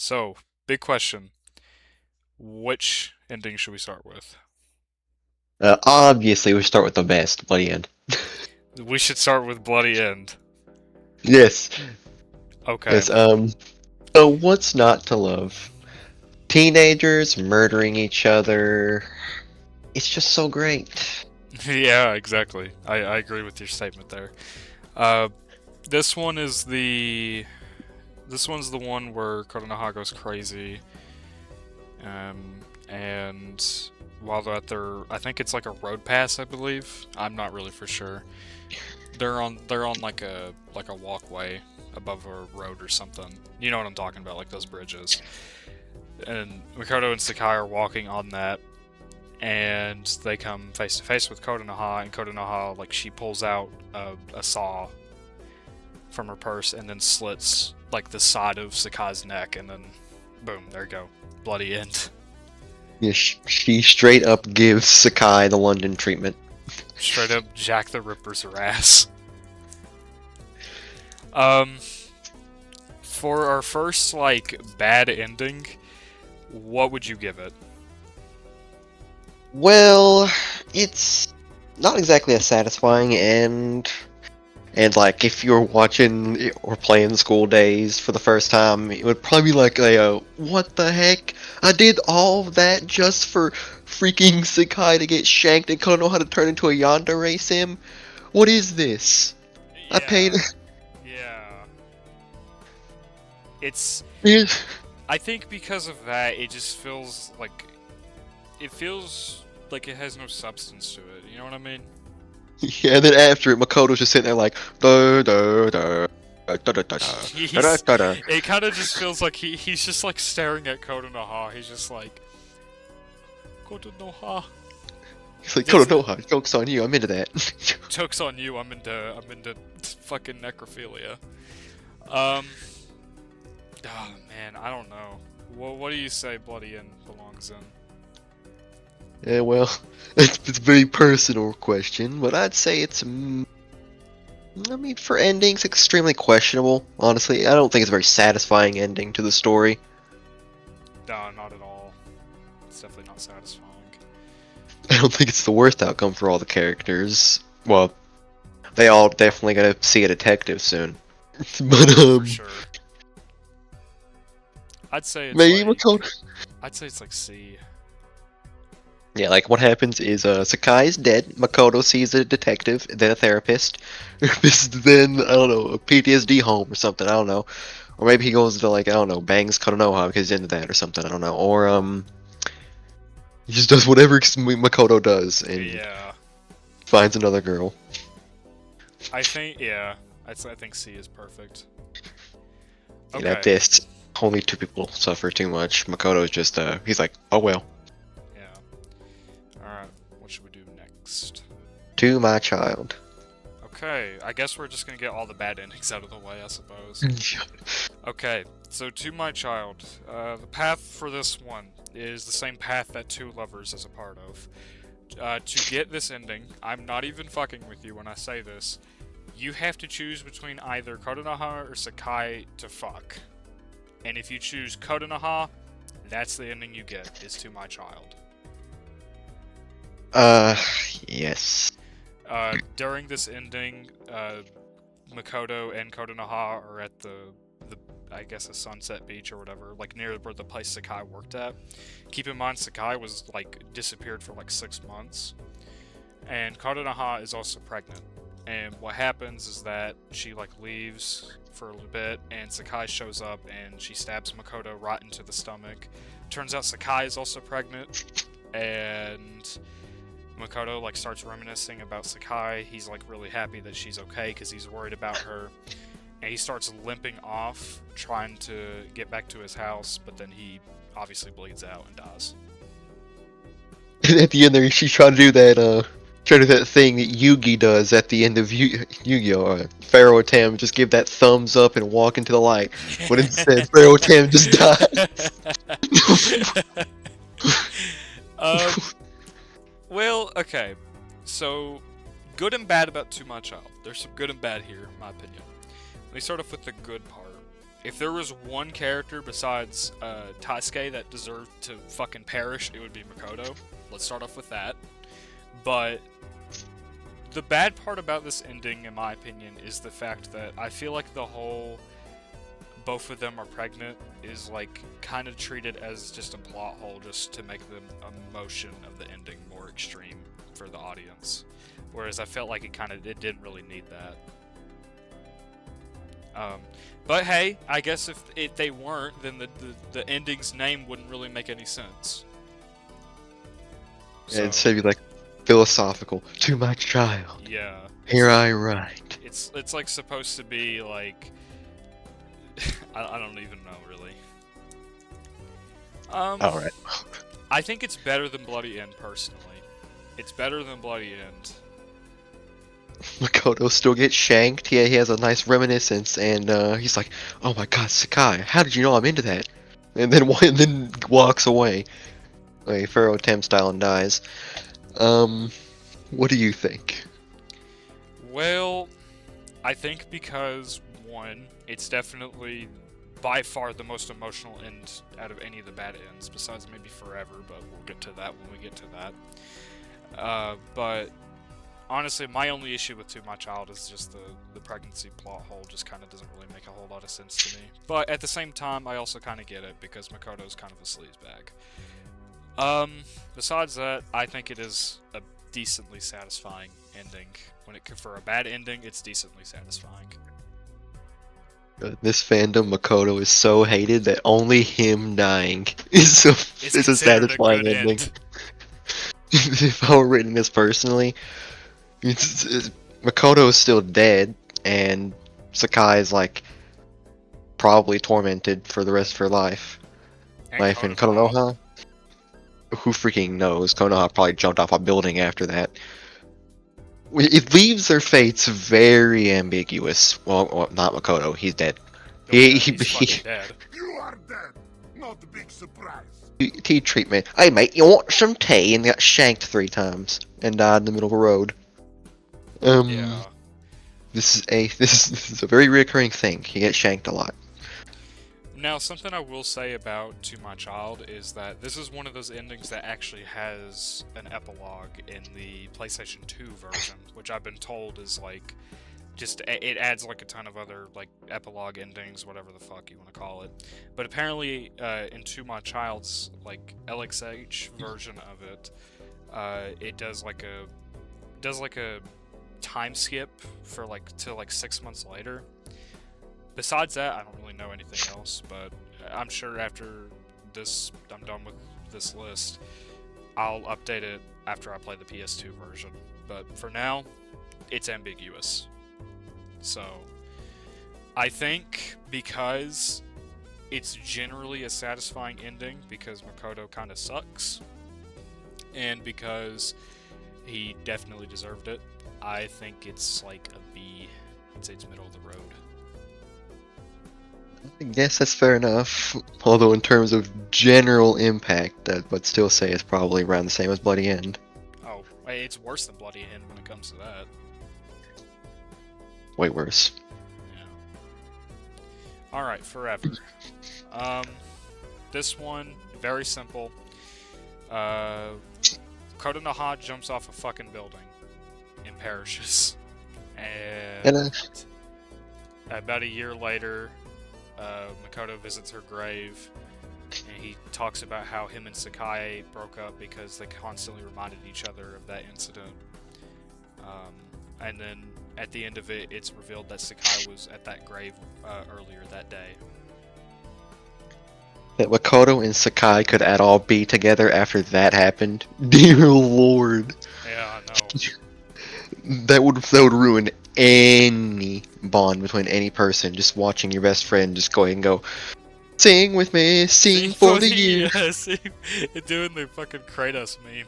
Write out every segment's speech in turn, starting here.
So, big question. Which ending should we start with? Obviously, we start with the best, bloody end. We should start with Bloody End. Yes, Okay. yes. So what's not to love? Teenagers murdering each other. It's just so great. Yeah, exactly. I agree with your statement there. Uh, this one is the. This one's the one where Kotonoha goes crazy. And while they're at their. I think it's like a road pass, I believe. I'm not really for sure. They're on like a walkway above a road or something. You know what I'm talking about, like those bridges. And Makoto and Sakai are walking on that, and they come face to face with Kotonoha, and Kotonoha, like, she pulls out a saw from her purse and then slits, like, the side of Sakai's neck, and then, boom, there you go. Bloody end. Yeah, she straight up gives Sakai the London treatment. Straight up Jack the Ripper's her ass. Um, for our first, like, bad ending, what would you give it? Well, it's not exactly a satisfying end. And like, if you were watching or playing School Days for the first time, it would probably be like, what the heck? I did all that just for freaking Sekai to get shanked and couldn't know how to turn into a yandere sim? What is this? I paid. Yeah, yeah. It's I think because of that, it just feels like it has no substance to it. You know what I mean? Yeah, and then after it, Makoto's just sitting there like, da da da da da da da da He's da da. it kind of just feels like he's just like staring at Kotonoha. He's just like Kotonoha. He's like, Does it Kotonoha, joke's on you, I'm into that. jokes on you? I'm into fucking necrophilia. Um. Oh man, I don't know. What do you say Bloody End belongs in? Yeah, well, it's a very personal question, but I'd say it's I mean, for endings, extremely questionable. Honestly, I don't think it's a very satisfying ending to the story. No, not at all. It's definitely not satisfying. I don't think it's the worst outcome for all the characters. Well, they all definitely gotta see a detective soon. But For sure. I'd say it's maybe like Makoto. I'd say it's like C. Yeah, like what happens is Sakai is dead. Makoto sees a detective, then a therapist, then I don't know, a PTSD home or something. I don't know, or maybe he goes to like I don't know, bangs Kotonoha because he's into that or something. I don't know, or he just does whatever Makoto does and Yeah. finds another girl. I think, yeah, I think C is perfect. And at Okay, this, only two people suffer too much. Makoto's just he's like, oh well, yeah. Alright, what should we do next? to my child. Okay, I guess we're just gonna get all the bad endings out of the way, I suppose. Okay, so To My Child. The path for this one is the same path that Two Lovers is a part of. To get this ending, I'm not even fucking with you when I say this, you have to choose between either Kotonoha or Sakai to fuck. And if you choose Kotonoha, that's the ending you get, is To My Child. Uh, yes. During this ending, Makoto and Kotonoha are at the I guess a sunset beach or whatever, like near where the place Sakai worked at. Keep in mind Sakai was like disappeared for like 6 months, and Kotonoha is also pregnant. And what happens is that she like leaves for a little bit, and Sakai shows up and she stabs Makoto right into the stomach. Turns out Sakai is also pregnant, and Makoto like starts reminiscing about Sakai. He's like really happy that she's okay because he's worried about her, and he starts limping off, trying to get back to his house. But then he obviously bleeds out and dies. And at the end there, she's trying to do that trying to do that thing that Yugi does at the end of Yu-Gi-Oh! Pharaoh Tam just give that thumbs up and walk into the light, but instead Pharaoh Tam just dies. um. Well, okay. So, good and bad about To My Child. There's some good and bad here, in my opinion. Let me start off with the good part. if there was one character besides Taisuke that deserved to fucking perish, it would be Makoto. Let's start off with that. But the bad part about this ending, in my opinion, is the fact that I feel like the whole both of them are pregnant is like kind of treated as just a plot hole just to make the emotion of the ending more extreme for the audience. Whereas I felt like it didn't really need that. But hey, I guess if they weren't, then the ending's name wouldn't really make any sense. So, and so be like philosophical. To my child. Yeah. Here I write. It's like supposed to be like I don't even know really. Alright. I think it's better than Bloody End personally. It's better than Bloody End. Makoto still gets shanked. Yeah, he has a nice reminiscence, and he's like, "Oh my God, Sakai, how did you know I'm into that?" And then walks away, like Pharaoh Tem style, and dies. What do you think? Well, I think because one, it's definitely by far the most emotional end out of any of the bad ends, besides maybe Forever, but we'll get to that when we get to that. But honestly, my only issue with To My Child is just the pregnancy plot hole just kind of doesn't really make a whole lot of sense to me. But at the same time, I also kind of get it, because Makoto's kind of a sleazebag. Besides that, I think it is a decently satisfying ending. For a bad ending, it's decently satisfying. This fandom, Makoto is so hated that only him dying is a satisfying ending. If I were writing this personally, Makoto is still dead, and Sakai is like probably tormented for the rest of her life. Life in Kotonoha. Who freaking knows? Kotonoha probably jumped off a building after that. It leaves their fates very ambiguous. Well, not Makoto. He's dead. He's fucking dead. You are dead. Not a big surprise. Tea treatment. Hey mate, you want some tea? And got shanked 3 times and died in the middle of a road. Yeah. This is a very reoccurring thing. He gets shanked a lot. Now, something I will say about To My Child is that this is one of those endings that actually has an epilogue in the PlayStation 2 version, which I've been told is like, it adds like a ton of other like epilogue endings, whatever the fuck you want to call it. But apparently, in To My Child's like LXH version of it, it does like a time skip for to 6 months later. Besides that, I don't really know anything else, but I'm sure after I'm done with this list, I'll update it after I play the PS2 version. But for now, it's ambiguous. So, I think because it's generally a satisfying ending, because Makoto kind of sucks, and because he definitely deserved it, I think it's like a B. I'd say it's middle of the road. I guess that's fair enough. Although in terms of general impact, I would still say it's probably around the same as Bloody End. Oh, it's worse than Bloody End when it comes to that. Way worse. Yeah. Alright, Forever. This one, very simple. Kotonoha jumps off a fucking building and perishes. And about a year later, Makoto visits her grave, and he talks about how him and Sakai broke up because they constantly reminded each other of that incident. And then at the end of it, it's revealed that Sakai was at that grave earlier that day. That Makoto and Sakai could at all be together after that happened? Dear Lord. Yeah, I know. That would ruin any bond between any person. Just watching your best friend just go ahead and go, sing with me, sing for the year. Yeah, doing the fucking Kratos meme.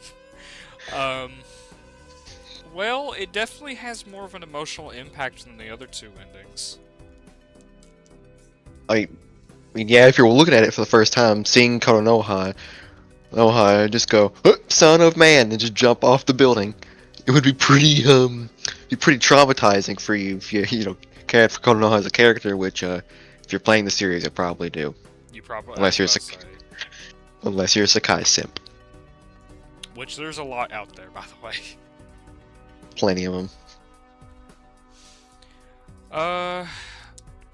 Well, it definitely has more of an emotional impact than the other 2 endings. I mean, yeah, if you're looking at it for the first time, seeing Kotonoha, just go, son of man, and just jump off the building. It would be pretty traumatizing for you if you cared for Kotonoha as a character, which If you're playing the series, you probably do. You probably Unless you're say, a Sakai simp. which there's a lot out there, by the way. Plenty of them.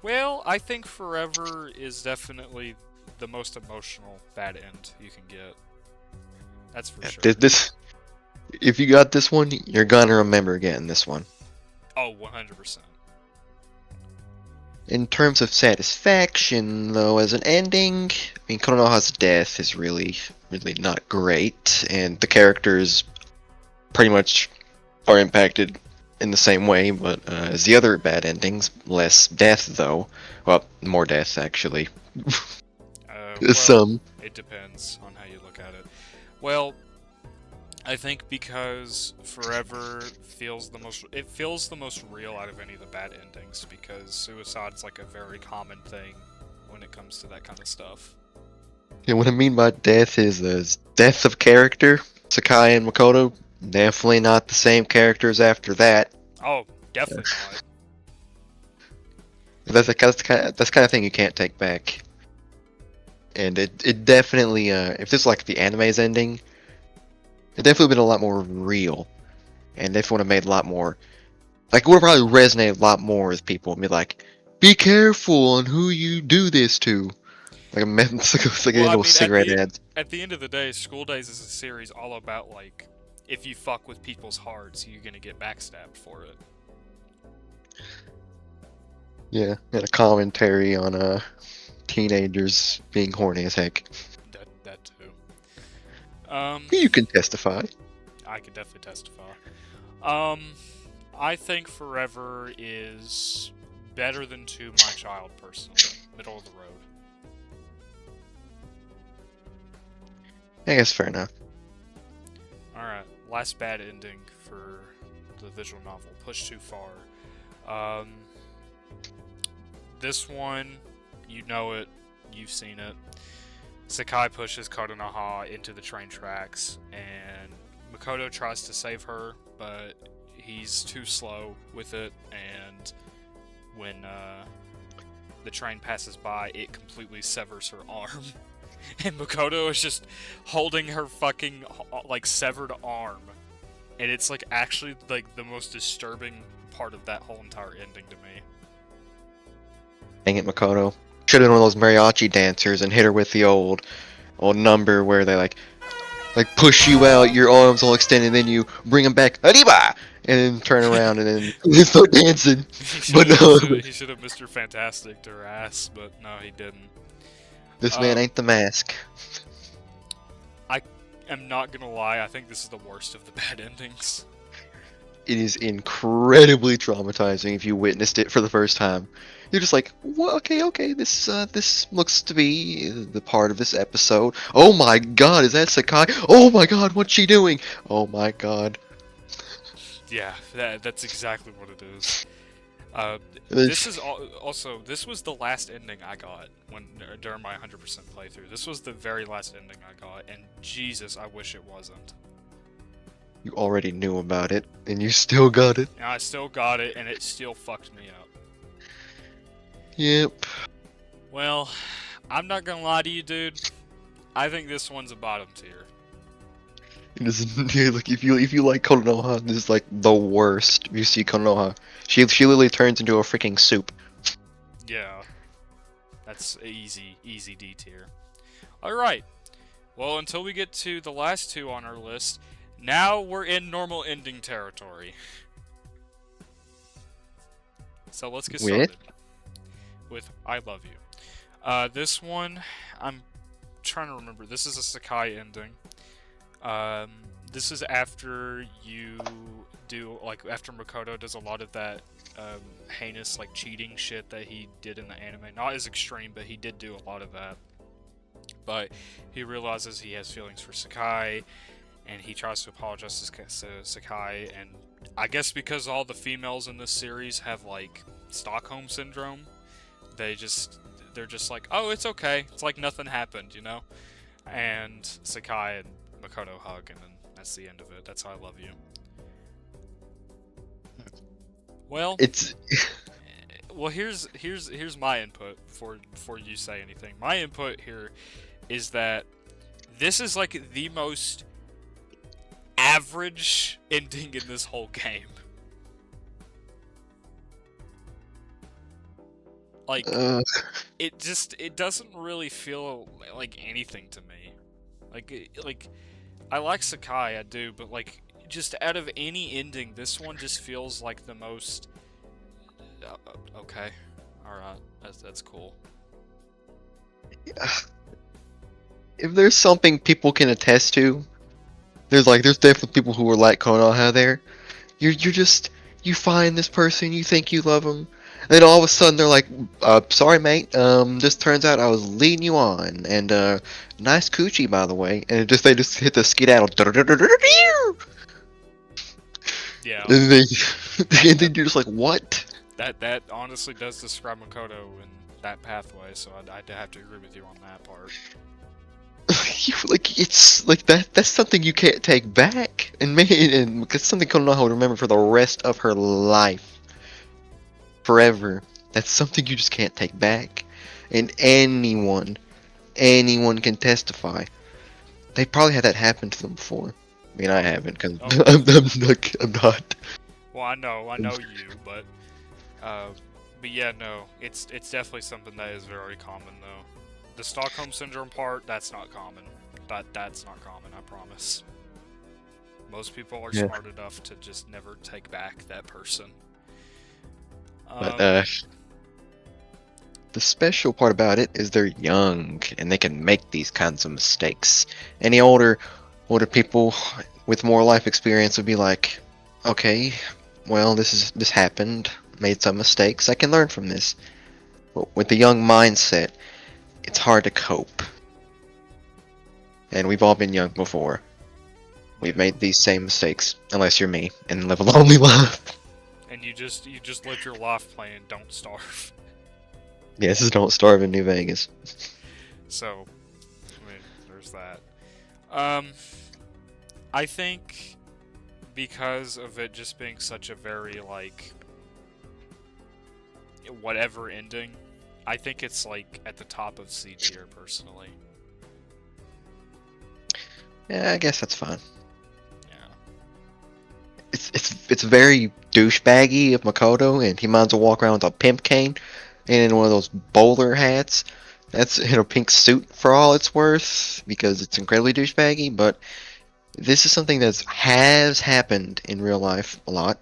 Well, I think Forever is definitely the most emotional bad end you can get. That's for sure. If you got this one, you're gonna remember getting this one. Oh, 100%. In terms of satisfaction, though, as an ending, I mean, Kotonoha's death is really, really not great, and the characters pretty much are impacted in the same way, but as the other bad endings, less death, though. Well, more death, actually. Well, Some. it depends on how you look at it. Well, I think because Forever feels the most real out of any of the bad endings, because suicide's like a very common thing when it comes to that kind of stuff. Yeah, what I mean by death is death of character. Sakai and Makoto, definitely not the same characters after that. Oh, definitely not. That's the kind of thing you can't take back. And it definitely, if this is like the anime's ending, it definitely been a lot more real. And definitely would have made a lot more, like, it would have probably resonated a lot more with people and be like, be careful on who you do this to. Like it's like Well, I little mean, cigarette ads. at the end of the day, School Days is a series all about, like, if you fuck with people's hearts, you're gonna get backstabbed for it. Yeah, and a commentary on teenagers being horny as heck. That too. You can testify. I can definitely testify. I think Forever is better than To My Child, personally. Middle of the road. I guess fair enough. Alright, last bad ending for the visual novel, Push Too Far. This one, you know it, you've seen it. Sakai pushes Kotonoha into the train tracks, and Makoto tries to save her, but he's too slow with it, and when the train passes by, it completely severs her arm. And Makoto is just holding her fucking, like, severed arm. And it's, like, actually, like, the most disturbing part of that whole entire ending to me. Dang it, Makoto. Should have been one of those mariachi dancers and hit her with the old number where they like push you out, your arms all extended, and then you bring them back, arriba, and then turn around and then they start dancing. But He should have Mr. Fantastic to her ass, but no, he didn't. This man ain't the mask. I am not gonna lie, I think this is the worst of the bad endings. It is incredibly traumatizing if you witnessed it for the first time. You're just like, well, okay, this looks to be the part of this episode. Oh my god, is that Sakai? Oh my god, what's she doing? Oh my god. Yeah, that's exactly what it is. This is also, this was the last ending I got during my 100% playthrough. This was the very last ending I got, and Jesus, I wish it wasn't. You already knew about it, and you still got it. And I still got it, and it still fucked me up. Yep. Well, I'm not gonna lie to you, dude. I think this one's a bottom tier. It is like if you like Kotonoha, this is like the worst. If you see Kotonoha, she literally turns into a freaking soup. Yeah, that's easy D tier. All right. Well, until we get to the last two on our list, now we're in normal ending territory. So let's get started with I Love You. This one, I'm trying to remember. This is a Sakai ending. This is after you do, like, after Makoto does a lot of that heinous, like, cheating shit that he did in the anime. Not as extreme, but he did do a lot of that. But he realizes he has feelings for Sakai, and he tries to apologize to Sakai, and I guess because all the females in this series have, like, Stockholm Syndrome, they're just like, oh, it's okay, it's like nothing happened, you know? And Sakai and Makoto hug, and then that's the end of it. That's how I love you. Well, It's well, here's my input before you say anything. My input here is that this is like the most average ending in this whole game. Like, it doesn't really feel like anything to me. Like I like Sakai, I do, but like just out of any ending, this one just feels like the most. Okay, all right, that's cool. If there's something people can attest to, there's definitely people who are like Konoha there. You find this person, you think you love them, and then all of a sudden they're like, sorry mate, this turns out I was leading you on, and nice coochie by the way, and they just hit the skedaddle, Yeah. and then you're just like, what? That honestly does describe Makoto in that pathway, so I'd have to agree with you on that part. It's like that's something you can't take back, and because something Konoha will remember for the rest of her life, forever. That's something you just can't take back, and anyone can testify. They probably had that happen to them before. I mean, I haven't, because Oh. I'm not. Well, I know you, but yeah, no, it's definitely something that is very common though. The Stockholm Syndrome part, that's not common. That's not common, I promise. Most people are smart enough to just never take back that person. But the special part about it is they're young and they can make these kinds of mistakes. Any older people with more life experience would be like, okay, well, this happened, made some mistakes, I can learn from this. But with the young mindset, it's hard to cope. And we've all been young before. We've made these same mistakes, unless you're me, and live a lonely life. And you just live your life playing Don't Starve. Yeah, this is Don't Starve in New Vegas. So, I mean, there's that. I think because of it just being such a very, like, whatever ending, I think it's, like, at the top of C tier, personally. Yeah, I guess that's fine. Yeah. It's very douchebaggy of Makoto, and he might as well walk around with a pimp cane and in one of those bowler hats. That's in a pink suit for all it's worth, because it's incredibly douchebaggy, but this is something that has happened in real life a lot.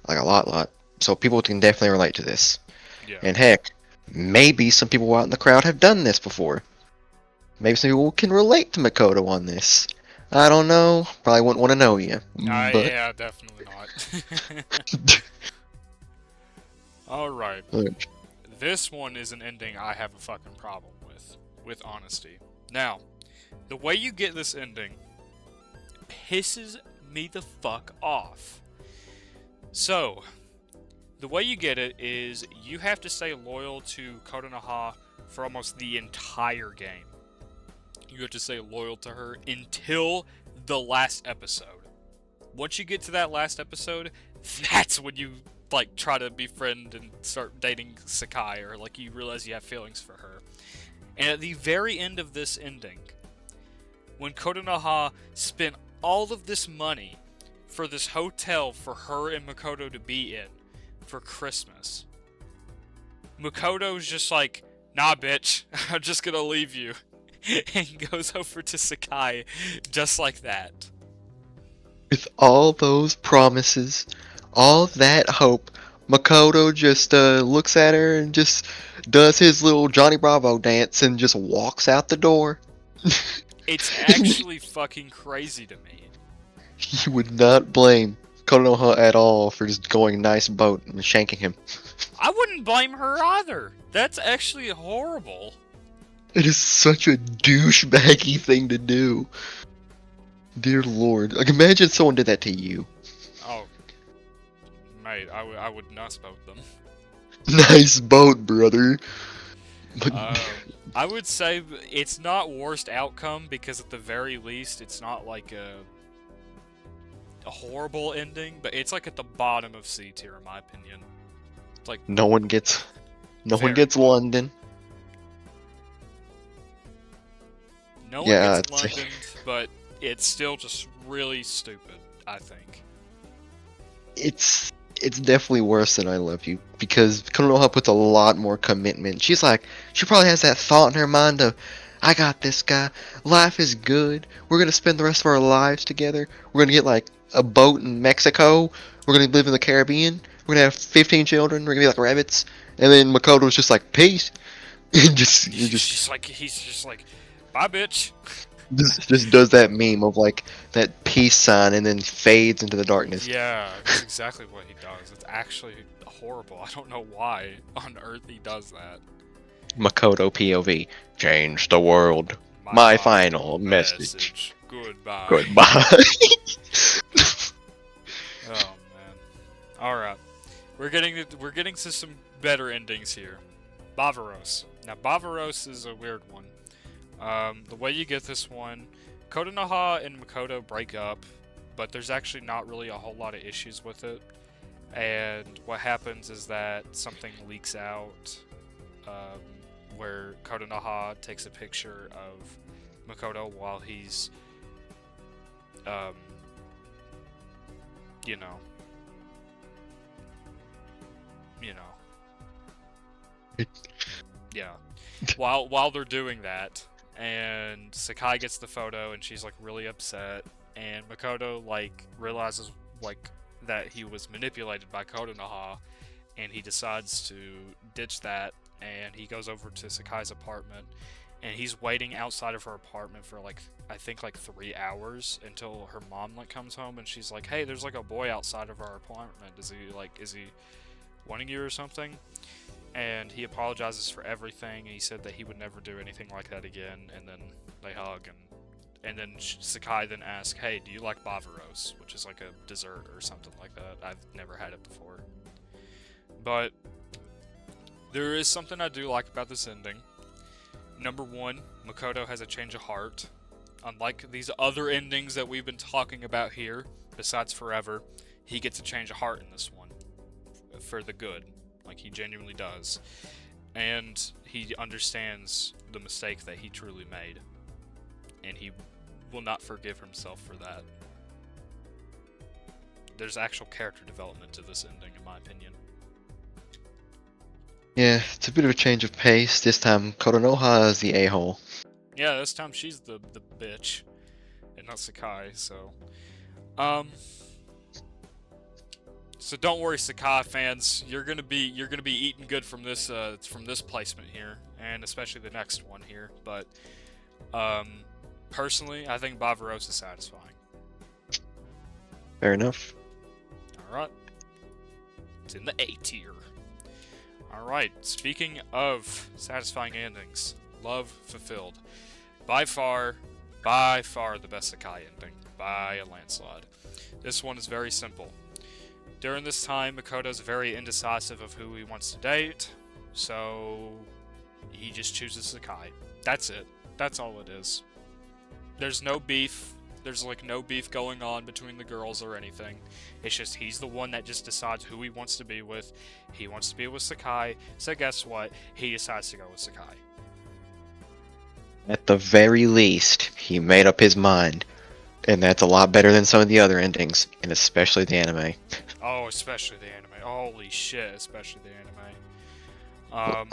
Like a lot. So people can definitely relate to this. Yeah. And heck, maybe some people out in the crowd have done this before. Maybe some people can relate to Makoto on this. I don't know. Probably wouldn't want to know you. But Yeah, definitely not. Alright. This one is an ending I have a fucking problem with honesty. Now, the way you get this ending pisses me the fuck off. So, the way you get it is you have to stay loyal to Kotonoha for almost the entire game. You have to stay loyal to her until the last episode. Once you get to that last episode, that's when you like try to befriend and start dating Sakai, or like you realize you have feelings for her. And at the very end of this ending, when Kotonoha spent all of this money for this hotel for her and Makoto to be in for Christmas, Makoto's just like, nah bitch, I'm just gonna leave you. And goes over to Sakai just like that. with all those promises, all that hope, Makoto just looks at her and just does his little Johnny Bravo dance and just walks out the door. It's actually fucking crazy to me. You would not blame Konoha at all for just going nice boat and shanking him. I wouldn't blame her either. That's actually horrible. It is such a douchebaggy thing to do. Dear Lord. Like, imagine someone did that to you. Oh, mate, I would nuts boat them. Nice boat, brother. But I would say it's not worst outcome, because at the very least it's not like a horrible ending, but it's like at the bottom of C tier in my opinion. It's like No one gets Very low. London. no one Yeah, gets Londoned, but it's still just really stupid, I think. it's definitely worse than I Love You because Konoha puts a lot more commitment. She's like, she probably has that thought in her mind of, I got this guy. Life is good. We're gonna spend the rest of our lives together. We're gonna get like a boat in Mexico. We're gonna live in the Caribbean. We're gonna have 15 children. We're gonna be like rabbits. And then Makoto's just like, peace. And He's just like, bye, bitch. just does that meme of like that peace sign and then fades into the darkness. Yeah, that's exactly what he does. It's actually horrible. I don't know why on earth he does that. Makoto POV. Change the world. My final message. Goodbye. Goodbye. Oh man. All right, we're getting to some better endings here. Bavaros. Now Bavaros is a weird one. The way you get this one, Kotonoha and Makoto break up, but there's actually not really a whole lot of issues with it. And what happens is that something leaks out, where Kotonoha takes a picture of Makoto while he's, you know, yeah. While they're doing that, and Sakai gets the photo, and she's like really upset, and Makoto like realizes like that he was manipulated by Kotonoha, and he decides to ditch that, and he goes over to Sakai's apartment, and he's waiting outside of her apartment for like I think like 3 hours until her mom like comes home, and she's like, "Hey, there's like a boy outside of our apartment. Is he wanting you or something?" And he apologizes for everything. He said that he would never do anything like that again. And then they hug, and then Sakai then asks, "Hey, do you like Bavaros?" Which is like a dessert or something like that. I've never had it before, but there is something I do like about this ending. Number one, Makoto has a change of heart. Unlike these other endings that we've been talking about here, besides Forever, he gets a change of heart in this one for the good. Like, he genuinely does. And he understands the mistake that he truly made. And he will not forgive himself for that. There's actual character development to this ending, in my opinion. Yeah, it's a bit of a change of pace. This time, Kotonoha is the a-hole. Yeah, this time she's the bitch. And not Sakai, so... So don't worry, Sakai fans. You're gonna be eating good from this placement here, and especially the next one here. But personally, I think Bavaros is satisfying. Fair enough. All right, it's in the A tier. All right. Speaking of satisfying endings, Love Fulfilled, by far the best Sakai ending by a landslide. This one is very simple. During this time, Makoto's very indecisive of who he wants to date, so he just chooses Sakai. That's it. That's all it is. There's no beef. There's like no beef going on between the girls or anything. It's just he's the one that just decides who he wants to be with. He wants to be with Sakai, so guess what? He decides to go with Sakai. At the very least, he made up his mind. And that's a lot better than some of the other endings, and especially the anime. Oh, especially the anime. Holy shit, especially the anime.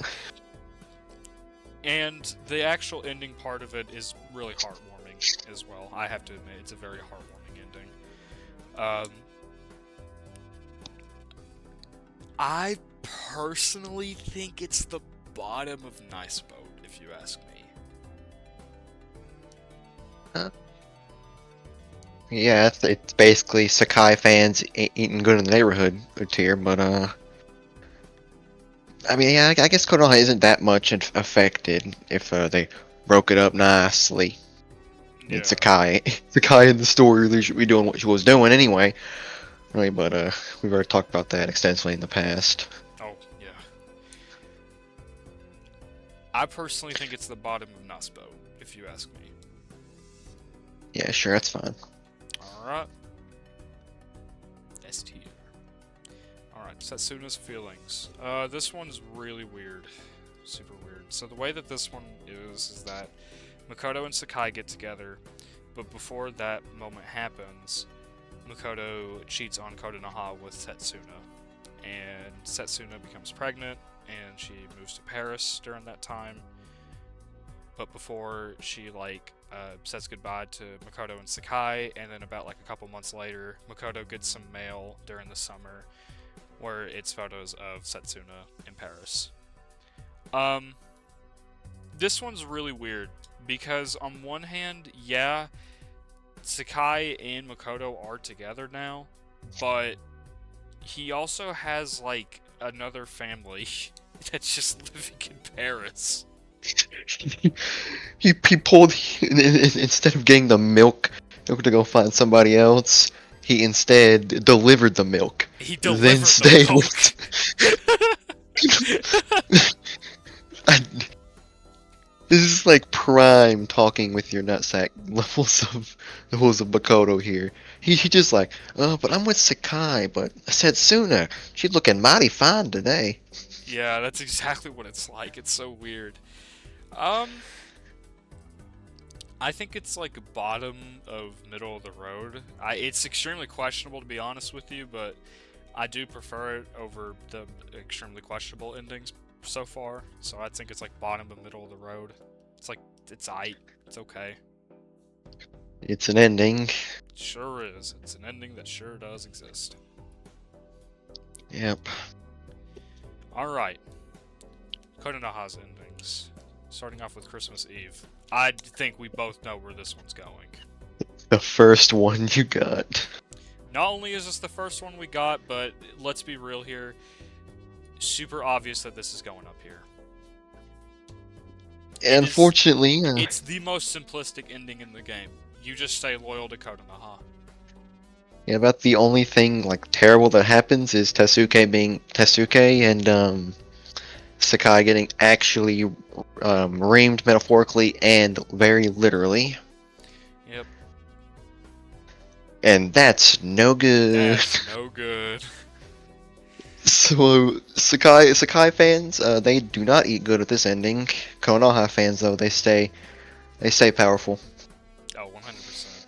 And the actual ending part of it is really heartwarming as well. I have to admit, it's a very heartwarming ending. I personally think it's the bottom of Nice Boat, if you ask me. Huh? Yeah, it's basically Sakai fans eating good in the neighborhood tier, but I mean, yeah, I guess Konoha isn't that much affected if they broke it up nicely. Yeah. And Sakai in the story really should be doing what she was doing anyway, right? But we've already talked about that extensively in the past. Oh, yeah. I personally think it's the bottom of Nice Boat, if you ask me. Yeah, sure, that's fine. Alright. S tier. Alright. Setsuna's feelings. This one's really weird. Super weird. So the way that this one is that Makoto and Sakai get together, but before that moment happens, Makoto cheats on Kotonoha with Setsuna. And Setsuna becomes pregnant, and she moves to Paris during that time. But before she, says goodbye to Makoto and Sakai, and then about, a couple months later, Makoto gets some mail during the summer where it's photos of Setsuna in Paris. This one's really weird, because on one hand, yeah, Sakai and Makoto are together now, but he also has, another family that's just living in Paris. he pulled instead of getting the milk to go find somebody else. He instead delivered the milk. He delivered then the stayed milk. This is like prime talking with your nutsack levels of Makoto here. He just but I'm with Sakai, but Setsuna, she's looking mighty fine today. Yeah, that's exactly what it's like. It's so weird. I think it's bottom of middle of the road. It's extremely questionable, to be honest with you, but I do prefer it over the extremely questionable endings so far. So I think it's bottom of middle of the road. It's aight. It's okay. It's an ending. It sure is. It's an ending that sure does exist. Yep. Alright. Kotonoha's endings. Starting off with Christmas Eve. I think we both know where this one's going. The first one you got. Not only is this the first one we got, but let's be real here. Super obvious that this is going up here. Unfortunately, it's the most simplistic ending in the game. You just stay loyal to Kotonoha. Yeah, about the only thing terrible that happens is Tetsuke being Tetsuke and Sakai getting actually reamed metaphorically and very literally. Yep. And that's no good. That's no good. So Sakai fans, they do not eat good with this ending. Konoha fans, though, they stay powerful. Oh, 100%.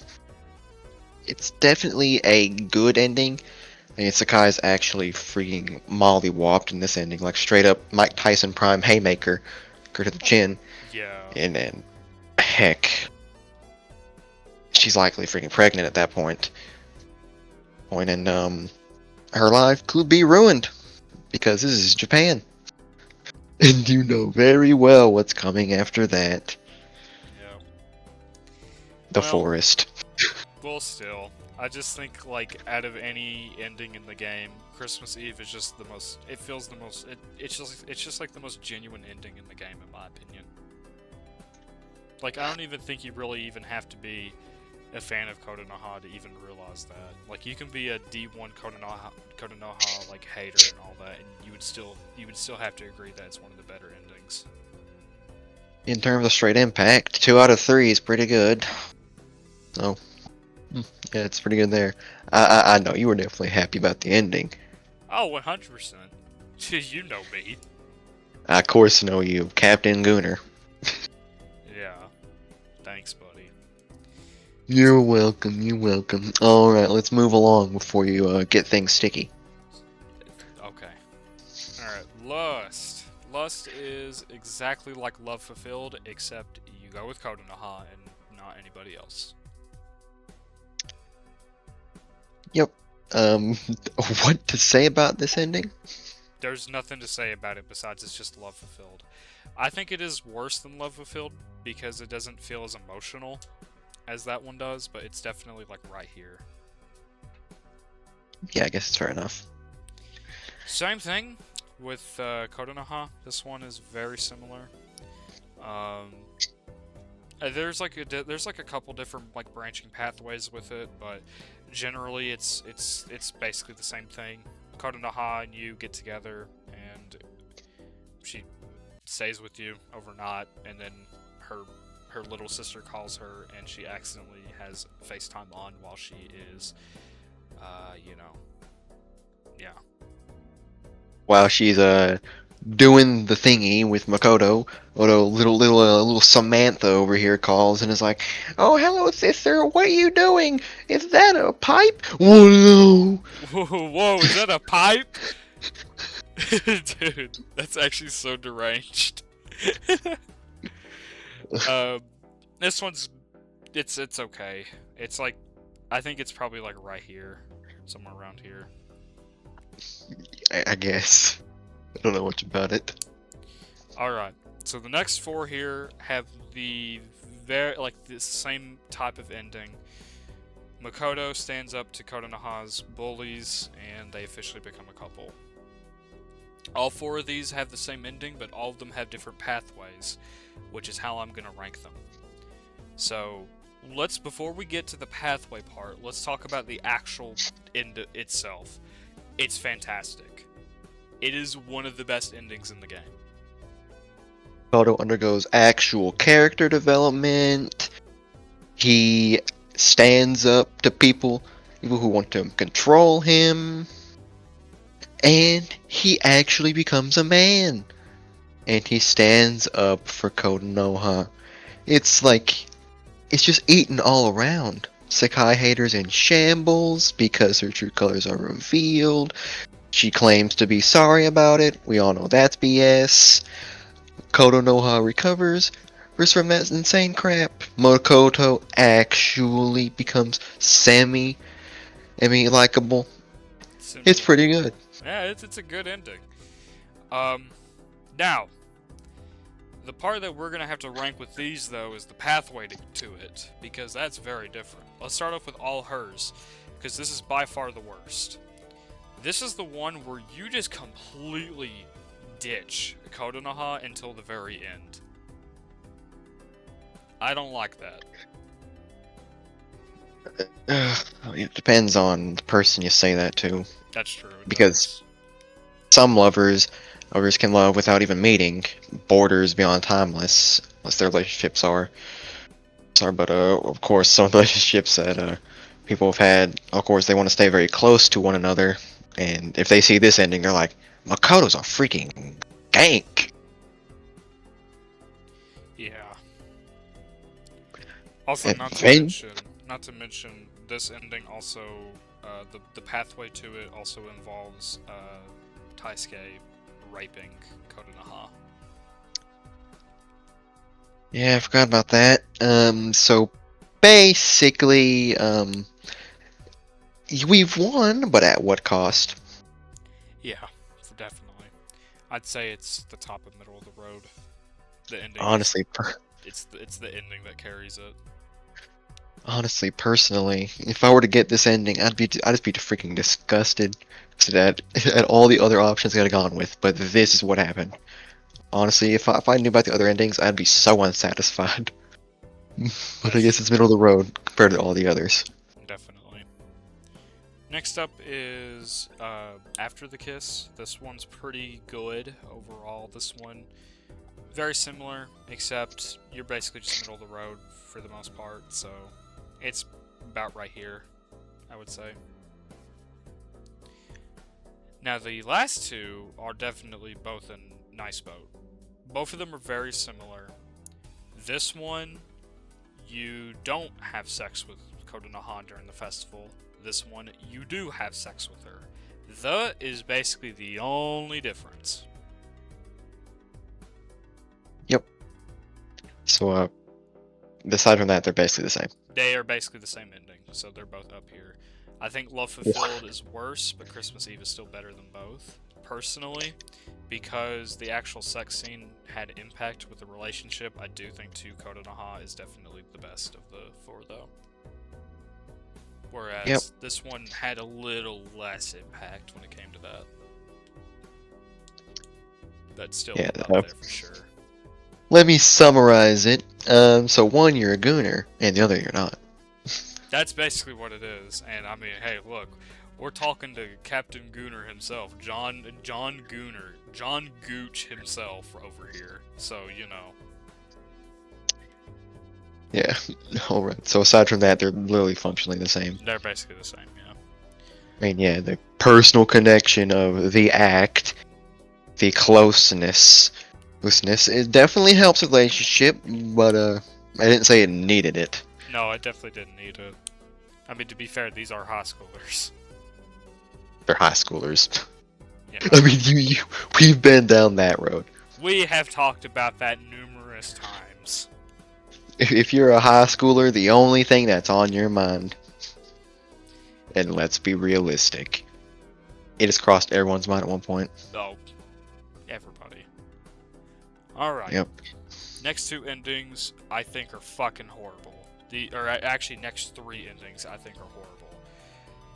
It's definitely a good ending. I mean, Sakai's actually freaking mollywopped in this ending, straight up Mike Tyson prime haymaker, to the chin. Yeah. And then, heck, she's likely freaking pregnant at that point. And her life could be ruined because this is Japan, and you know very well what's coming after that. Yeah. The forest. Well, still, I just think out of any ending in the game, Christmas Eve is just the most. It feels the most. It's just the most genuine ending in the game, in my opinion. I don't even think you really even have to be a fan of Kotonoha to even realize that. You can be a D1 Kotonoha hater and all that, and you would still have to agree that it's one of the better endings. In terms of straight impact, 2 out of 3 is pretty good. Oh, yeah, it's pretty good there. I know you were definitely happy about the ending. Oh, 100%. You know me. I of course know you, Captain Gooner. Yeah. Thanks, buddy. You're welcome. You're welcome. All right, let's move along before you get things sticky. Okay. All right. Lust. Lust is exactly like Love Fulfilled, except you go with Kotonoha and not anybody else. Yep. What to say about this ending? There's nothing to say about it besides it's just Love Fulfilled. I think it is worse than Love Fulfilled because it doesn't feel as emotional as that one does, but it's definitely right here. Yeah, I guess it's fair enough. Same thing with Kotonoha. This one is very similar. There's a couple different branching pathways with it, but generally it's basically the same thing. Kotonoha and you get together, and she stays with you overnight, and then her little sister calls her, and she accidentally has FaceTime on while she is, yeah. while she's doing the thingy with Makoto, little Samantha over here calls and is like, "Oh, hello, sister. What are you doing? Is that a pipe? Oh no!" Whoa, is that a pipe? Dude, that's actually so deranged. This one's it's okay. It's like I think it's probably like right here, somewhere around here. I guess. I don't know much about it. All right. So the next four here have the the same type of ending. Makoto stands up to Kotonoha's bullies, and they officially become a couple. All four of these have the same ending, but all of them have different pathways, which is how I'm gonna rank them. So before we get to the pathway part, let's talk about the actual end itself. It's fantastic. It is one of the best endings in the game. Makoto undergoes actual character development. He stands up to people who want to control him. And he actually becomes a man. And he stands up for Kotonoha. It's just eaten all around. Sekai haters in shambles because her true colors are revealed. She claims to be sorry about it. We all know that's BS. Kotonoha recovers from that insane crap. Makoto actually becomes likable. It's pretty good. Yeah, it's a good ending. Now, the part that we're gonna have to rank with these though is the pathway to it, because that's very different. Let's start off with all hers, because this is by far the worst. This is the one where you just completely ditch Kotonoha until the very end. I don't like that. It depends on the person you say that to. That's true. Because some lovers can love without even meeting. Borders beyond timeless, unless their relationships are. Sorry, but of course, some relationships that people have had, of course, they want to stay very close to one another. And if they see this ending, they're like, Makoto's a freaking gank. Yeah. Also, And not to mention, this ending also, the pathway to it also involves Taisuke raping Kotonoha. Yeah, I forgot about that. So basically, we've won, but at what cost? Yeah, definitely. I'd say it's the top of middle of the road. The ending. Honestly, it's the ending that carries it. Honestly, personally, if I were to get this ending, I'd just be freaking disgusted at all the other options I could have gone with. But this is what happened. Honestly, if I knew about the other endings, I'd be so unsatisfied. But I guess it's middle of the road compared to all the others. Definitely. Next up is After the Kiss. This one's pretty good overall. This one, very similar, except you're basically just middle of the road for the most part, so it's about right here, I would say. Now, the last two are definitely both in Nice Boat. Both of them are very similar. This one, you don't have sex with Kotonoha during the festival. This one, you do have sex with her. The is basically the only difference. Yep. So, aside from that, they're basically the same. They are basically the same ending, so they're both up here. I think Love Fulfilled is worse, but Christmas Eve is still better than both, personally, because the actual sex scene had impact with the relationship. I do think Kotonoha is definitely the best of the four, though. Whereas this one had a little less impact when it came to that. But still up there for sure. Let me summarize it. So one, you're a gooner, and the other, you're not. That's basically what it is. And I mean, hey, look, we're talking to Captain Gooner himself, John Gooner, John Gooch himself over here. So, you know. Yeah, alright. So aside from that, they're literally functionally the same. They're basically the same, yeah. I mean, yeah, the personal connection of the act the closeness, it definitely helps the relationship, but I didn't say it needed it. No, I definitely didn't need it. I mean, to be fair, these are high schoolers. They're high schoolers. Yeah. I mean, we've been down that road. We have talked about that numerous times. If you're a high schooler, the only thing that's on your mind, and let's be realistic, it has crossed everyone's mind at one point. Oh, everybody. Alright. Yep. Next two endings, I think, are fucking horrible. Actually, next three endings, I think, are horrible.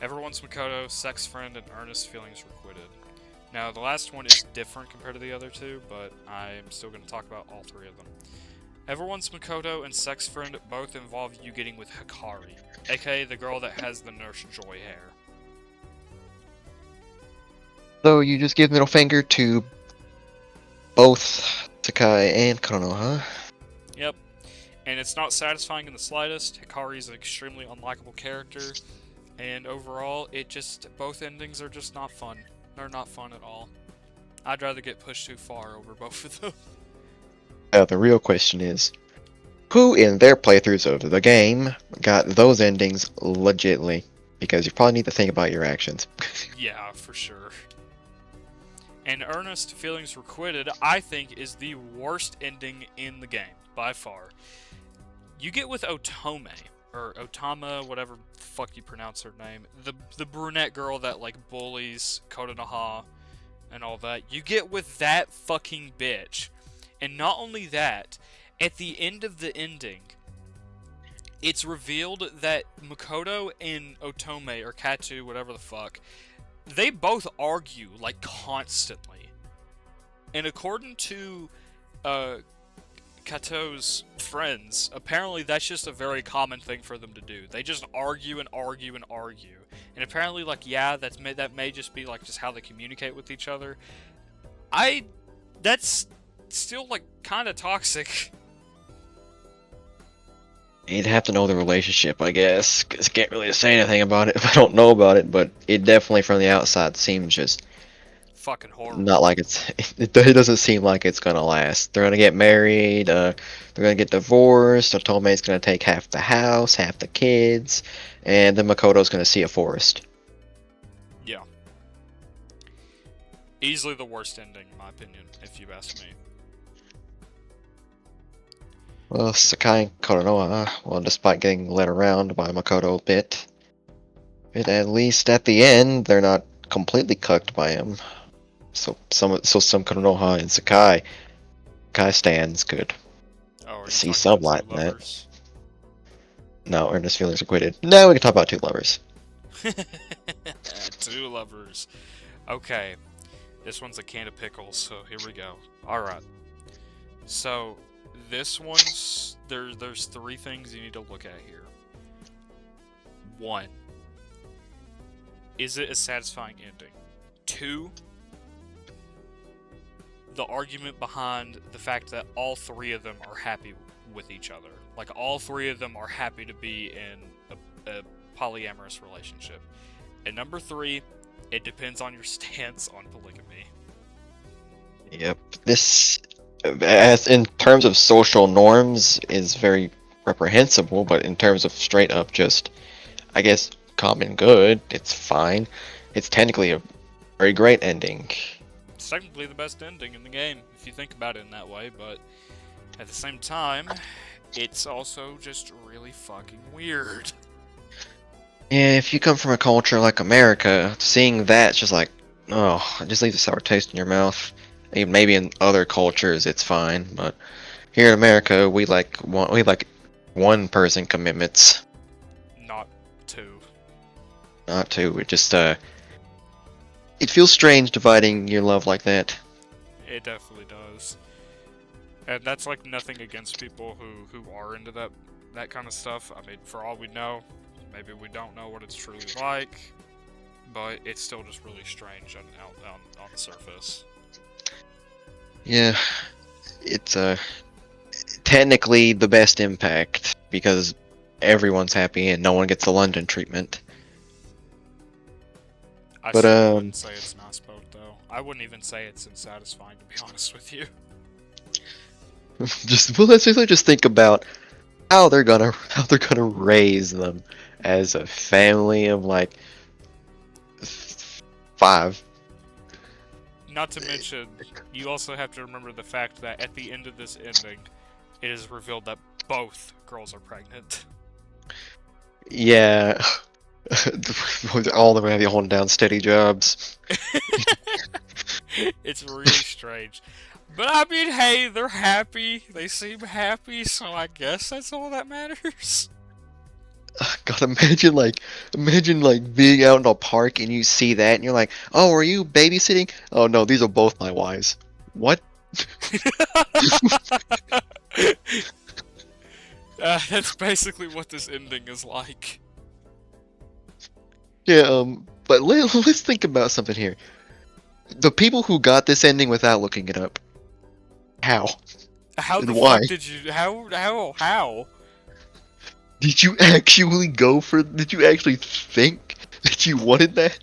Everyone's Makoto, Sex Friend, and Earnest Feelings Requited. Now, the last one is different compared to the other two, but I'm still going to talk about all three of them. Everyone's Makoto and Sex Friend both involve you getting with Hikari, aka the girl that has the Nurse Joy hair. So you just give middle finger to both Sakai and Kotonoha. Yep. And it's not satisfying in the slightest. Hikari is an extremely unlikable character, and overall, both endings are just not fun. They're not fun at all. I'd rather get pushed too far over both of them. The real question is, who in their playthroughs of the game got those endings legitly? Because you probably need to think about your actions. Yeah, for sure. And Earnest Feelings Requited, I think, is the worst ending in the game, by far. You get with Otome, or Otama, whatever the fuck you pronounce her name, the brunette girl that, like, bullies Kotonoha and all that. You get with that fucking bitch. And not only that, at the end of the ending, it's revealed that Makoto and Otome, or Katu, whatever the fuck, they both argue, like, constantly. And according to Kato's friends, apparently that's just a very common thing for them to do. They just argue and argue and argue. And apparently, like, yeah, that may just be, like, just how they communicate with each other. That's still, like, kind of toxic. You'd have to know the relationship, I guess, because I can't really say anything about it if I don't know about it, but it definitely from the outside seems just Fucking horrible. not like it doesn't seem like it's gonna last. They're gonna get married, they're gonna get divorced, Otome's gonna take half the house, half the kids, and then Makoto's gonna see a forest. Yeah. Easily the worst ending, in my opinion, if you ask me. Well, Sakai and Kotonoha, well, despite getting led around by Makoto a bit, at least at the end, they're not completely cucked by him. So some Kotonoha and Sakai stands could Oh, are you see talking some about light Two in that. Lovers? No, Earnest Feelings Requited. No, we can talk about Two Lovers. Two Lovers. Okay. This one's a can of pickles, so here we go. Alright. So, this one's... There's three things you need to look at here. 1. Is it a satisfying ending? 2. The argument behind the fact that all three of them are happy with each other. Like, all three of them are happy to be in a polyamorous relationship. And number 3, it depends on your stance on polygamy. Yep. This, as in terms of social norms, is very reprehensible, but in terms of straight up just, I guess, common good, it's fine. It's technically a very great ending. It's technically the best ending in the game, if you think about it in that way, but at the same time, it's also just really fucking weird. Yeah, if you come from a culture like America, seeing that's just like, oh, it just leaves a sour taste in your mouth. Maybe in other cultures it's fine, but here in America we like one person commitments, Not 2. not two. It just it feels strange dividing your love like that. It definitely does. And that's like nothing against people who are into that kind of stuff. I mean, for all we know, maybe we don't know what it's truly like, but it's still just really strange on the surface. Yeah, it's technically the best impact because everyone's happy and no one gets the London treatment. I But, still wouldn't say it's nice boat, though. I wouldn't even say it's unsatisfying, to be honest with you. Let's just think about how they're gonna raise them as a family of like 5. Not to mention, you also have to remember the fact that at the end of this ending, it is revealed that both girls are pregnant. Yeah, all of them have holding down steady jobs. It's really strange. But I mean, hey, they're happy. They seem happy, so I guess that's all that matters. God, imagine being out in a park and you see that and you're like, oh, are you babysitting? Oh no, these are both my wives. What? That's basically what this ending is like. Yeah, but let's think about something here. The people who got this ending without looking it up, how? How And the why? fuck did you? How? Did you actually go for? Did you actually think that you wanted that?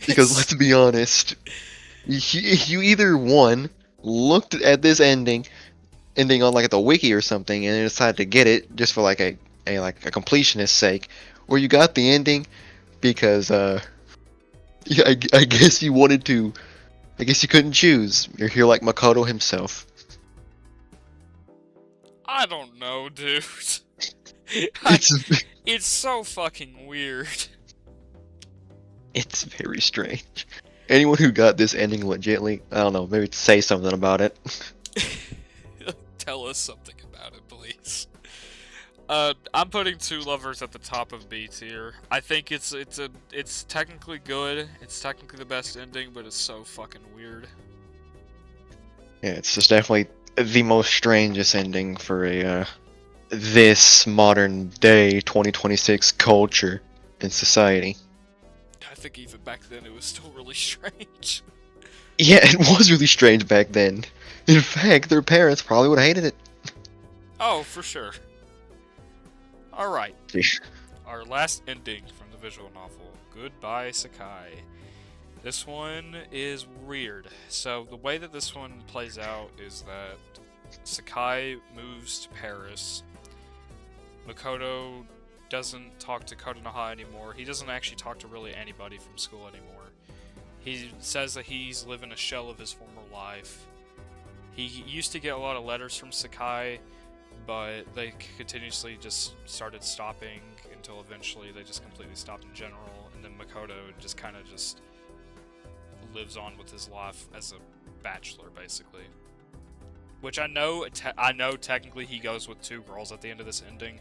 Because let's be honest, you either one looked at this ending on like the wiki or something and then decided to get it just for like a completionist's sake, or you got the ending because yeah, I guess you wanted to. I guess you couldn't choose. You're here like Makoto himself. I don't know, dude. It's It's so fucking weird. it's very strange. Anyone who got this ending legitly, I don't know, maybe say something about it. Tell us something about it, please. I'm putting Two Lovers at the top of B tier. I think it's technically good. It's technically the best ending, but it's so fucking weird. Yeah, it's just definitely the most strangest ending for a this modern day 2026 culture and society. I think even back then it was still really strange. Yeah, it was really strange back then. In fact, their parents probably would have hated it. Oh, for sure. Alright. Our last ending from the visual novel, Goodbye Sakai. This one is weird. So the way that this one plays out is that Sakai moves to Paris. Makoto doesn't talk to Kotonoha anymore. He doesn't actually talk to really anybody from school anymore. He says that he's living a shell of his former life. He used to get a lot of letters from Sakai, but they continuously just started stopping until eventually they just completely stopped in general, and then Makoto just kind of just lives on with his life as a bachelor, basically. Which I know technically he goes with 2 girls at the end of this ending,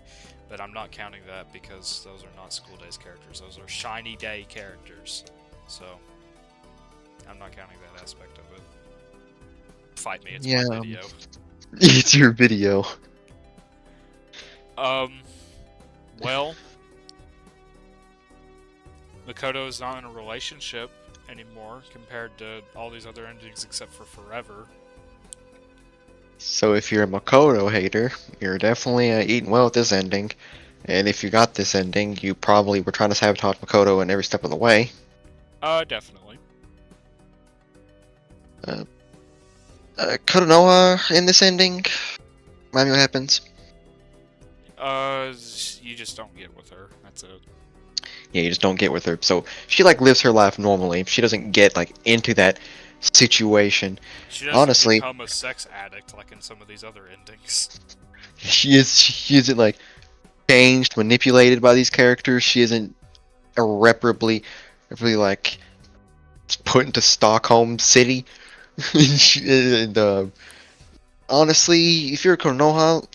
but I'm not counting that because those are not School Days characters. Those are Shiny Day characters. So, I'm not counting that aspect of it. Fight me, it's my video. It's your video. Well, Makoto is not in a relationship anymore compared to all these other endings except for Forever. So if you're a Makoto hater, you're definitely eating well with this ending. And if you got this ending, you probably were trying to sabotage Makoto in every step of the way. Definitely. Kotonoha in this ending. Remind me what happens. You just don't get with her. That's it. Yeah, you just don't get with her. So she like lives her life normally. She doesn't get like into that situation. She doesn't Honestly, become a sex addict like in some of these other endings. she isn't like changed, manipulated by these characters. She isn't irreparably like put into Stockholm City. and honestly, if you're a Konoha,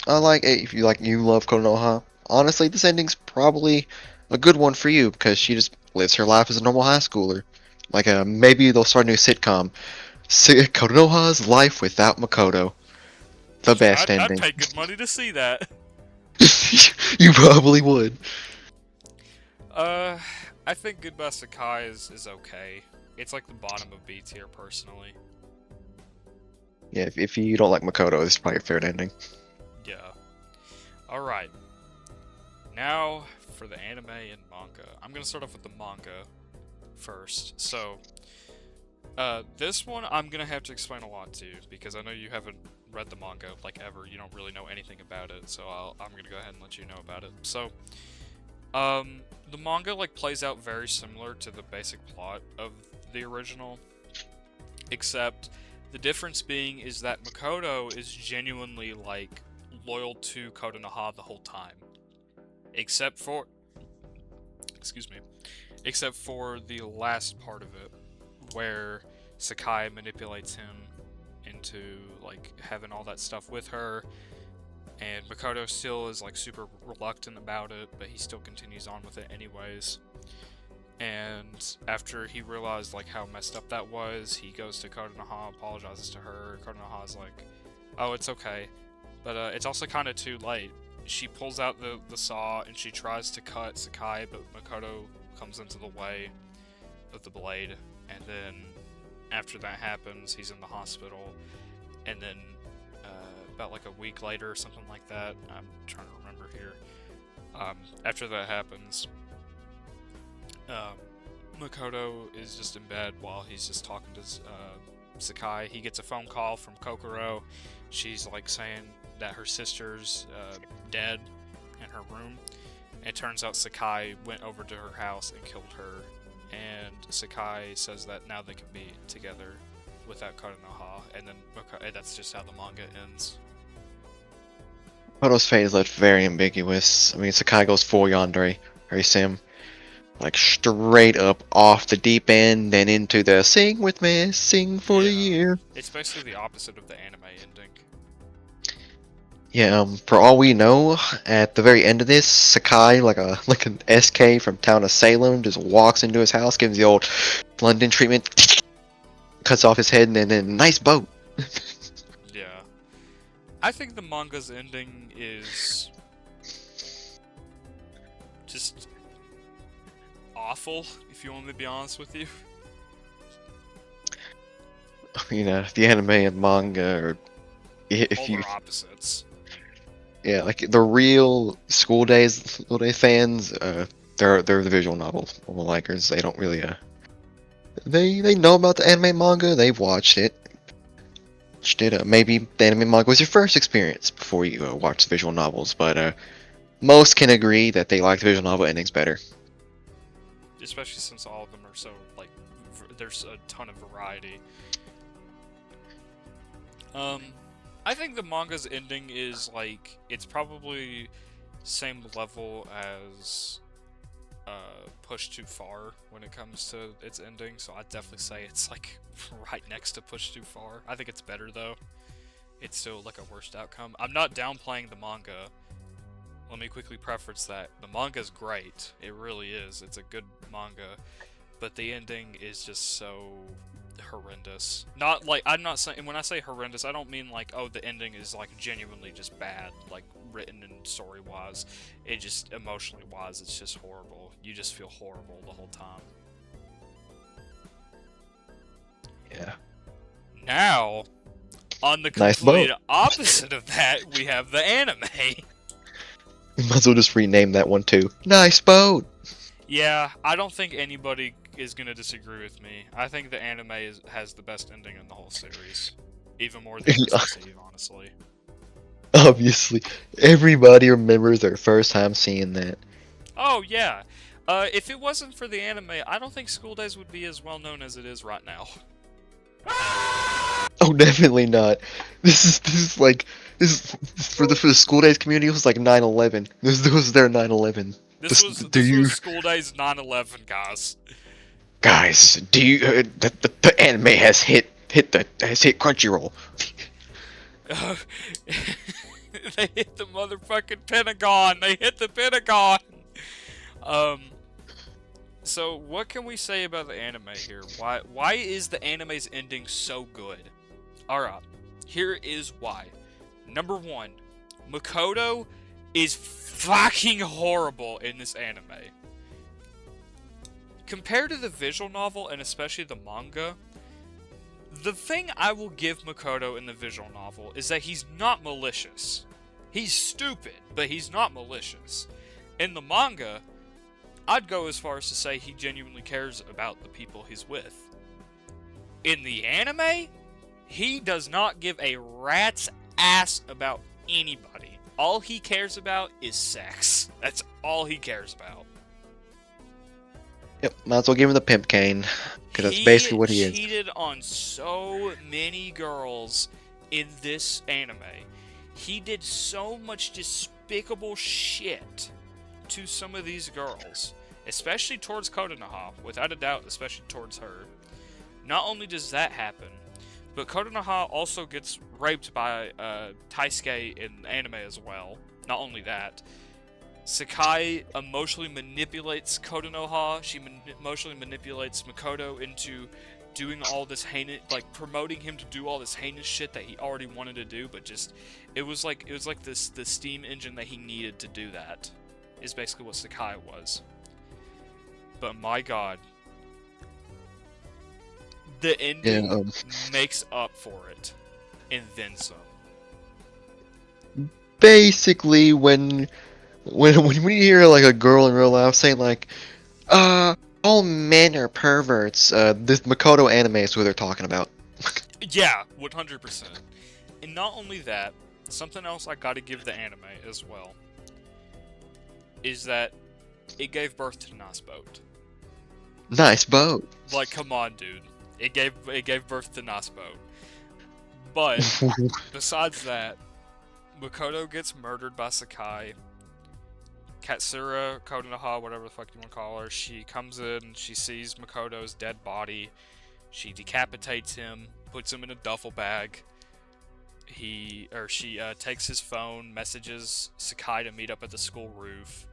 if you love Konoha, honestly, this ending's probably a good one for you because she just lives her life as a normal high schooler. Like, maybe they'll start a new sitcom. Konoha's Life Without Makoto. The best I'd ending. pay good money to see that. You probably would. I think Goodbye Sakai is okay. It's like the bottom of B tier, personally. Yeah, if you don't like Makoto, this is probably your favorite ending. Yeah. Alright. Now, for the anime and manga. I'm gonna start off with the manga. first. So, this one I'm gonna have to explain a lot to you because I know you haven't read the manga like ever. You don't really know anything about it, so I'm gonna go ahead and let you know about it. So, the manga like plays out very similar to the basic plot of the original, except the difference being is that Makoto is genuinely like loyal to Kotonoha the whole time, except for except for the last part of it where Sakai manipulates him into like having all that stuff with her, and Makoto still is like super reluctant about it, but he still continues on with it anyways. And after he realized like how messed up that was, he goes to Kotonoha, apologizes to her. Kotonoha's like, "Oh, it's okay," but it's also kind of too late. She pulls out the saw and she tries to cut Sakai, but Makoto comes into the way of the blade. And then after that happens, he's in the hospital. And then about like a week later or something like that, I'm trying to remember here. After that happens, Makoto is just in bed while he's just talking to Sakai. He gets a phone call from Kokoro. She's like saying that her sister's dead in her room. And it turns out Sakai went over to her house and killed her. And Sakai says that now they can be together without Kotonoha. And then that's just how the manga ends. Makoto's fate is left very ambiguous. I mean, Sakai goes full yandere, very sim. Like straight up off the deep end and into the sing with me, sing for the year. It's basically the opposite of the anime ending. Yeah, for all we know, at the very end of this, Sakai, like an SK from town of Salem, just walks into his house, gives the old London treatment, cuts off his head, and then nice boat. Yeah. I think the manga's ending is just awful, if you want me to be honest with you. You know, the anime and manga are, if you, Polar opposites. yeah, like the real school day fans, they're the visual novel likers. They don't really, they know about the anime manga. They've watched it. Maybe the anime manga was your first experience before you watched visual novels, but most can agree that they like the visual novel endings better. Especially since all of them are so, like, there's a ton of variety. I think the manga's ending is, like, it's probably same level as Push Too Far when it comes to its ending, so I'd definitely say it's, like, right next to Push Too Far. I think it's better, though. It's still, like, a worst outcome. I'm not downplaying the manga. Let me quickly preface that. The manga's great. It really is. It's a good manga. But the ending is just so horrendous. Not like, I'm not saying, when I say horrendous, I don't mean like, oh, the ending is like genuinely just bad, like written and story wise. It just, emotionally wise, it's just horrible. You just feel horrible the whole time. Yeah. Now, on the Nice complete boat. opposite of that, we have the anime. Might as well just rename that one too. Nice boat. Yeah, I don't think anybody is going to disagree with me. I think the anime has the best ending in the whole series. Even more than Christmas Eve, honestly. Obviously. Everybody remembers their first time seeing that. Oh, yeah. If it wasn't for the anime, I don't think School Days would be as well known as it is right now. Oh, definitely not. This is for the school days community. It was like 9/11. This was their 9/11. This was School Days 9/11, guys. Guys, do you the anime has hit Crunchyroll? They hit the motherfucking Pentagon. They hit the Pentagon. So what can we say about the anime here? Why is the anime's ending so good? Alright, here is why. Number one, Makoto is fucking horrible in this anime. Compared to the visual novel, and especially the manga, the thing I will give Makoto in the visual novel is that he's not malicious. He's stupid, but he's not malicious. In the manga, I'd go as far as to say he genuinely cares about the people he's with. In the anime, he does not give a rat's ass about anybody. All he cares about is sex. That's all he cares about. Yep, might as well give him the pimp cane, because that's He basically what he is. cheated on so many girls in this anime. He did so much despicable shit to some of these girls, especially towards Kotonoha, without a doubt, especially towards her. Not only does that happen, but Kotonoha also gets raped by Taisuke in the anime as well. Not only that, Sakai emotionally manipulates Kotonoha. She emotionally manipulates Makoto into doing all this heinous, like promoting him to do all this heinous shit that he already wanted to do, but just it was like this the steam engine that he needed to do that. Is basically what Sakai was. But my god, the ending makes up for it, and then some. Basically, when you hear like a girl in real life saying like, all men are perverts, this Makoto anime is who they're talking about. Yeah, 100%. And not only that, something else I gotta give the anime as well is that it gave birth to Nice Boat. Nice boat. Like, come on, dude. It gave birth to Nice Boat. But besides that, Makoto gets murdered by Sakai. Katsura, Kotonoha, whatever the fuck you want to call her, she comes in, she sees Makoto's dead body, she decapitates him, puts him in a duffel bag. She takes his phone, messages Sakai to meet up at the school roof.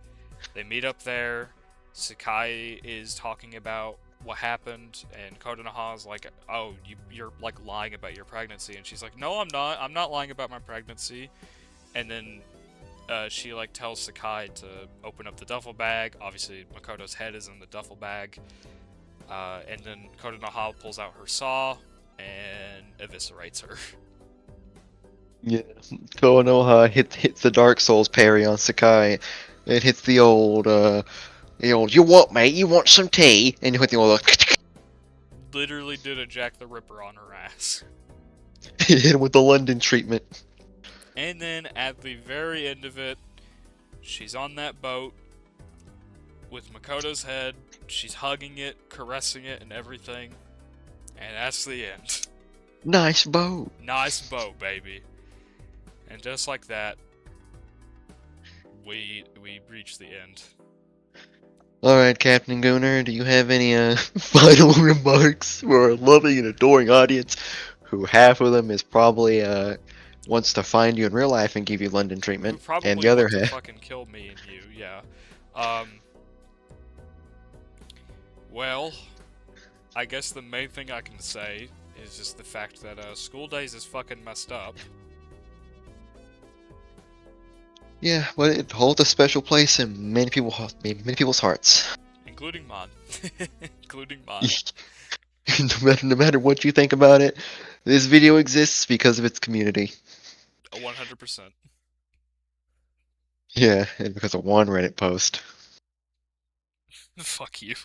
They meet up there. Sakai is talking about what happened, and Kotonoha's like, "Oh, you're like lying about your pregnancy," and she's like, "No, I'm not. I'm not lying about my pregnancy." And then she like tells Sakai to open up the duffel bag. Obviously, Makoto's head is in the duffel bag. And then Kotonoha pulls out her saw and eviscerates her. Yeah, Konoha hits the Dark Souls parry on Sakai. It hits the old, you what, mate? You want some tea? And you hit the old, Literally did a Jack the Ripper on her ass. hit him with the London treatment. And then at the very end of it, she's on that boat with Makoto's head. She's hugging it, caressing it, and everything. And that's the end. Nice boat. Nice boat, baby. And just like that, we reach the end. Alright, Captain Gunner, do you have any final remarks for our loving and adoring audience, who half of them is probably wants to find you in real life and give you London treatment, Who probably and the other want to half... fucking kill me and you, yeah. Well, I guess the main thing I can say is just the fact that school days is fucking messed up. Yeah, but it holds a special place in many people's hearts. Including mine. Including mine. No matter what you think about it, this video exists because of its community. 100%. Yeah, and because of one Reddit post. Fuck you.